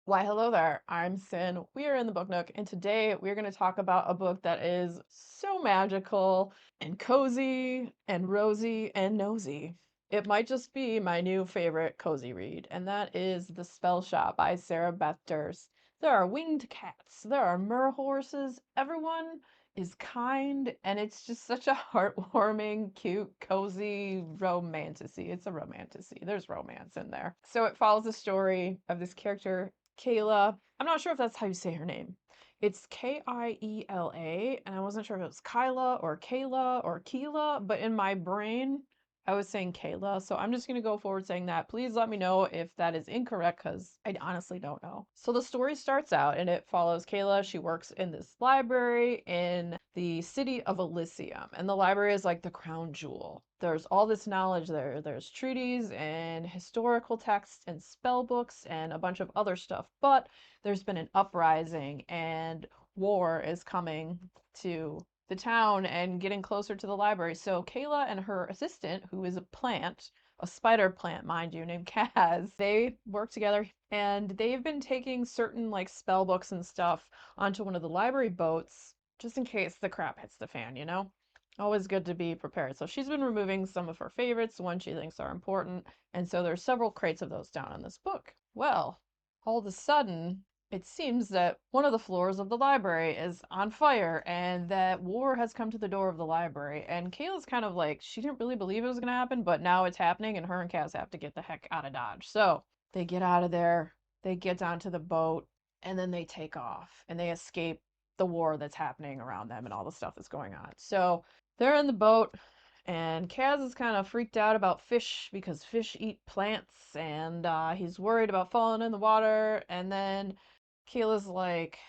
Why, hello there. I'm Sin. We are in the Book Nook, and today we're going to talk about a book that is so magical and cozy and rosy and nosy. It might just be my new favorite cozy read, and that is The Spellshop by Sarah Beth Durst. There are winged cats, there are mer horses, everyone is kind, and it's just such a heartwarming, cute, cozy romantasy. It's a romantasy. There's romance in there. So it follows the story of this character Kayla. I'm not sure if that's how you say her name. It's Kiela, and I wasn't sure if it was Kyla or Kayla or Keela, but in my brain, I was saying Kayla, so I'm just going to go forward saying that. Please let me know if that is incorrect because I honestly don't know. So the story starts out and it follows Kayla. She works in this library in the city of Elysium, and the library is like the crown jewel. There's all this knowledge there. There's treaties and historical texts and spell books and a bunch of other stuff, but there's been an uprising and war is coming to the town and getting closer to the library. So Kayla and her assistant, who is a plant, a spider plant, mind you, named Kaz, they work together and they've been taking certain like spell books and stuff onto one of the library boats just in case the crap hits the fan, you know? Always good to be prepared. So she's been removing some of her favorites, ones she thinks are important, and so there's several crates of those down in this book. Well, all of a sudden, it seems that one of the floors of the library is on fire and that war has come to the door of the library. And Kayla's kind of like, she didn't really believe it was going to happen, but now it's happening and her and Kaz have to get the heck out of Dodge. So they get out of there, they get down to the boat, and then they take off and they escape the war that's happening around them and all the stuff that's going on. So they're in the boat and Kaz is kind of freaked out about fish because fish eat plants and he's worried about falling in the water. And then Kayla's like,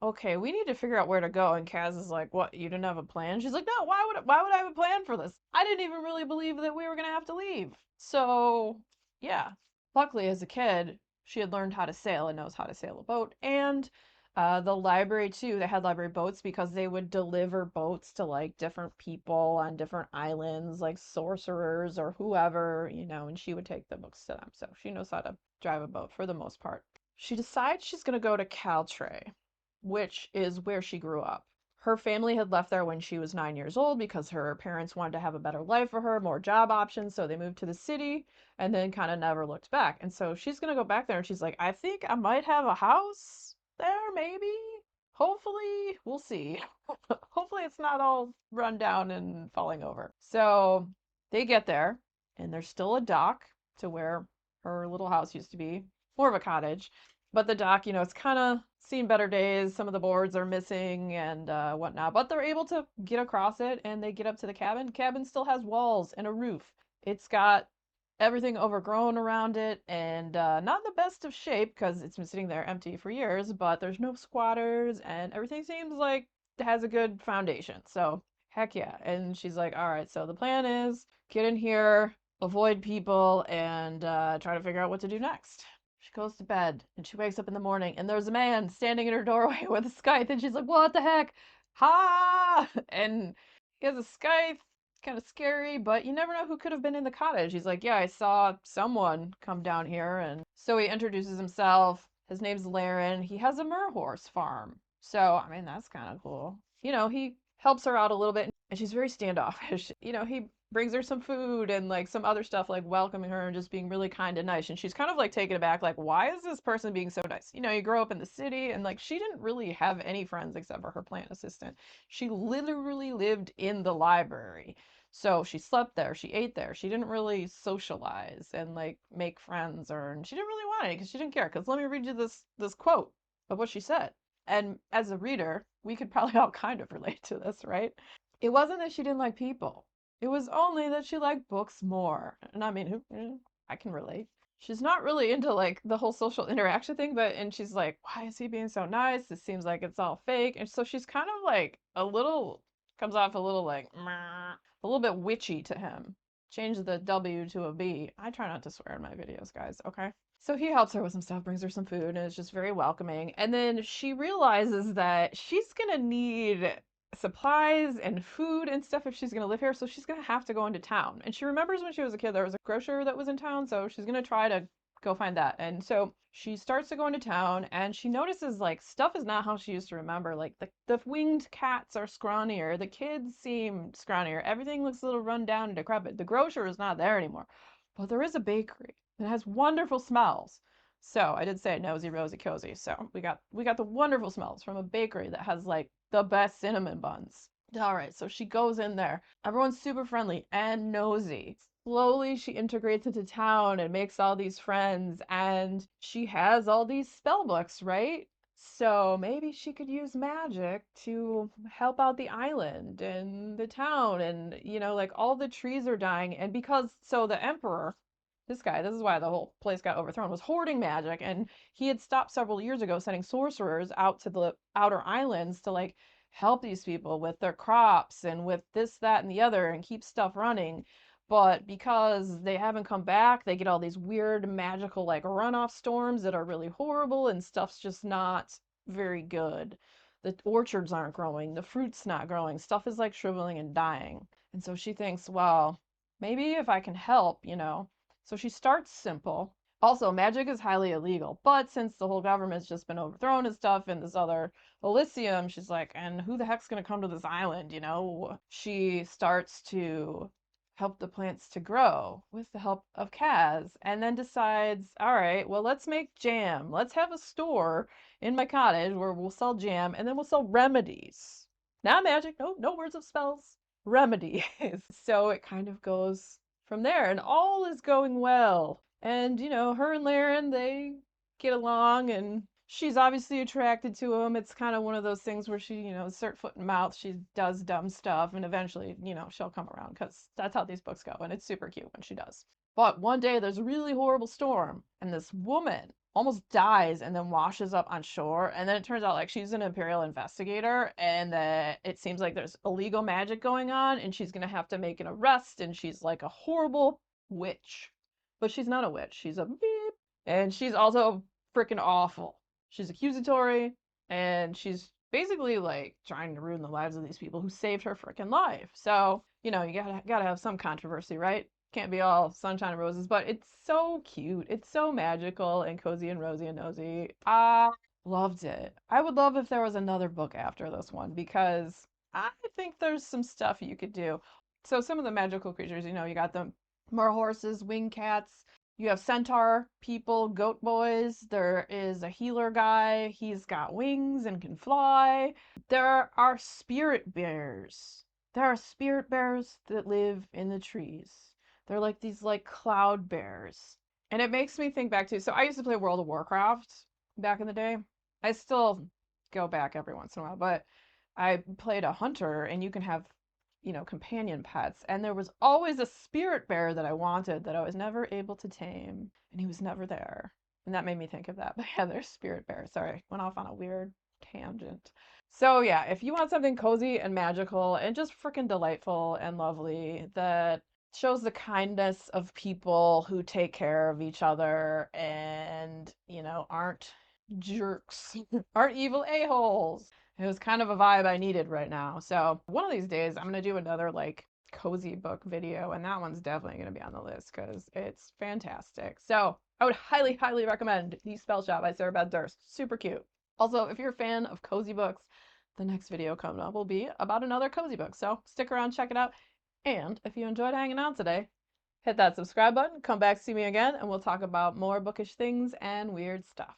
okay, we need to figure out where to go. And Kaz is like, what, you didn't have a plan? She's like, no, why would I have a plan for this? I didn't even really believe that we were going to have to leave. So, yeah. Luckily, as a kid, she had learned how to sail and knows how to sail a boat. And the library, too, they had library boats because they would deliver boats to like different people on different islands, like sorcerers or whoever, you know, and she would take the books to them. So she knows how to drive a boat for the most part. She decides she's going to go to Caltray, which is where she grew up. Her family had left there when she was 9 years old because her parents wanted to have a better life for her, more job options, so they moved to the city and then kind of never looked back. And so she's going to go back there and she's like, I think I might have a house there, maybe. Hopefully, we'll see. Hopefully, it's not all run down and falling over. So they get there, and there's still a dock to where her little house used to be, more of a cottage. But the dock, you know, it's kind of seen better days. Some of the boards are missing and whatnot, but they're able to get across it and they get up to the cabin. The cabin still has walls and a roof. It's got everything overgrown around it and not in the best of shape because it's been sitting there empty for years, but there's no squatters and everything seems like it has a good foundation. So, heck yeah. And she's like, all right, so the plan is get in here, avoid people, and try to figure out what to do next. She goes to bed and she wakes up in the morning and there's a man standing in her doorway with a scythe and she's like, what the heck? Ha! And he has a scythe, kind of scary, but you never know who could have been in the cottage. He's like, yeah, I saw someone come down here. And so he introduces himself. His name's Laren. He has a merhorse farm. So, I mean, that's kind of cool. You know, he helps her out a little bit and she's very standoffish. You know, he brings her some food and like some other stuff, like welcoming her and just being really kind and nice. And she's kind of like taken aback, like, why is this person being so nice? You know, you grow up in the city and like she didn't really have any friends except for her plant assistant. She literally lived in the library. So she slept there, she ate there. She didn't really socialize and like make friends or and she didn't really want any because she didn't care. Because let me read you this quote of what she said. And as a reader, we could probably all kind of relate to this, right? It wasn't that she didn't like people. It was only that she liked books more. And I mean, I can relate. She's not really into like the whole social interaction thing, but and she's like, why is he being so nice? It seems like it's all fake. And so she's kind of like a little comes off a little like a little bit witchy to him. Change the W to a B. I try not to swear in my videos, guys, okay? So he helps her with some stuff, brings her some food, and is just very welcoming. And then she realizes that she's gonna need supplies and food and stuff if she's going to live here. So she's going to have to go into town. And she remembers when she was a kid, there was a grocer that was in town. So she's going to try to go find that. And so she starts to go into town and she notices like stuff is not how she used to remember. Like the winged cats are scrawnier, the kids seem scrawnier, everything looks a little run down and decrepit. The grocer is not there anymore. But there is a bakery and it has wonderful smells. So I did say nosy, rosy, cozy. So we got the wonderful smells from a bakery that has like the best cinnamon buns. All right, so she goes in there. Everyone's super friendly and nosy. Slowly, she integrates into town and makes all these friends, and she has all these spell books, right? So maybe she could use magic to help out the island and the town, and like all the trees are dying, and so the emperor, this is why the whole place got overthrown, was hoarding magic, and he had stopped several years ago sending sorcerers out to the outer islands to like help these people with their crops and with this, that, and the other and keep stuff running. But because they haven't come back, they get all these weird magical like runoff storms that are really horrible and stuff's just not very good. The orchards aren't growing, the fruit's not growing, stuff is like shriveling and dying. And so she thinks, well, maybe if I can help. So she starts simple. Also, magic is highly illegal, but since the whole government's just been overthrown and stuff in this other Elysium, she's like, and who the heck's gonna come to this island? She starts to help the plants to grow with the help of Kaz, and then decides, all right, well, let's make jam. Let's have a store in my cottage where we'll sell jam and then we'll sell remedies. Not magic, no words of spells, remedies. So it kind of goes from there, and all is going well. And, her and Laren, they get along, and she's obviously attracted to him. It's kind of one of those things where she, insert foot in mouth, she does dumb stuff, and eventually, she'll come around because that's how these books go, and it's super cute when she does. But one day there's a really horrible storm, and this woman almost dies and then washes up on shore. And then it turns out like she's an imperial investigator and that it seems like there's illegal magic going on and she's gonna have to make an arrest and she's like a horrible witch. But she's not a witch, she's a beep. And she's also freaking awful. She's accusatory and she's basically like trying to ruin the lives of these people who saved her freaking life. So, you gotta have some controversy, right? Can't be all sunshine and roses, but it's so cute. It's so magical and cozy and rosy and nosy. I loved it. I would love if there was another book after this one because I think there's some stuff you could do. So some of the magical creatures, you got the more horses, winged cats. You have centaur people, goat boys. There is a healer guy. He's got wings and can fly. There are spirit bears. There are spirit bears that live in the trees. They're like these like cloud bears. And it makes me think back to, so I used to play World of Warcraft back in the day. I still go back every once in a while, but I played a hunter and you can have, companion pets. And there was always a spirit bear that I wanted that I was never able to tame. And he was never there. And that made me think of that. But yeah, there's spirit bears. Sorry, went off on a weird tangent. So yeah, if you want something cozy and magical and just freaking delightful and lovely that shows the kindness of people who take care of each other and, aren't jerks, aren't evil a-holes. It was kind of a vibe I needed right now. So one of these days, I'm going to do another like cozy book video, and that one's definitely going to be on the list because it's fantastic. So I would highly, highly recommend The Spellshop by Beth Durst. Super cute. Also, if you're a fan of cozy books, the next video coming up will be about another cozy book. So stick around, check it out. And if you enjoyed hanging out today, hit that subscribe button, come back, see me again, and we'll talk about more bookish things and weird stuff.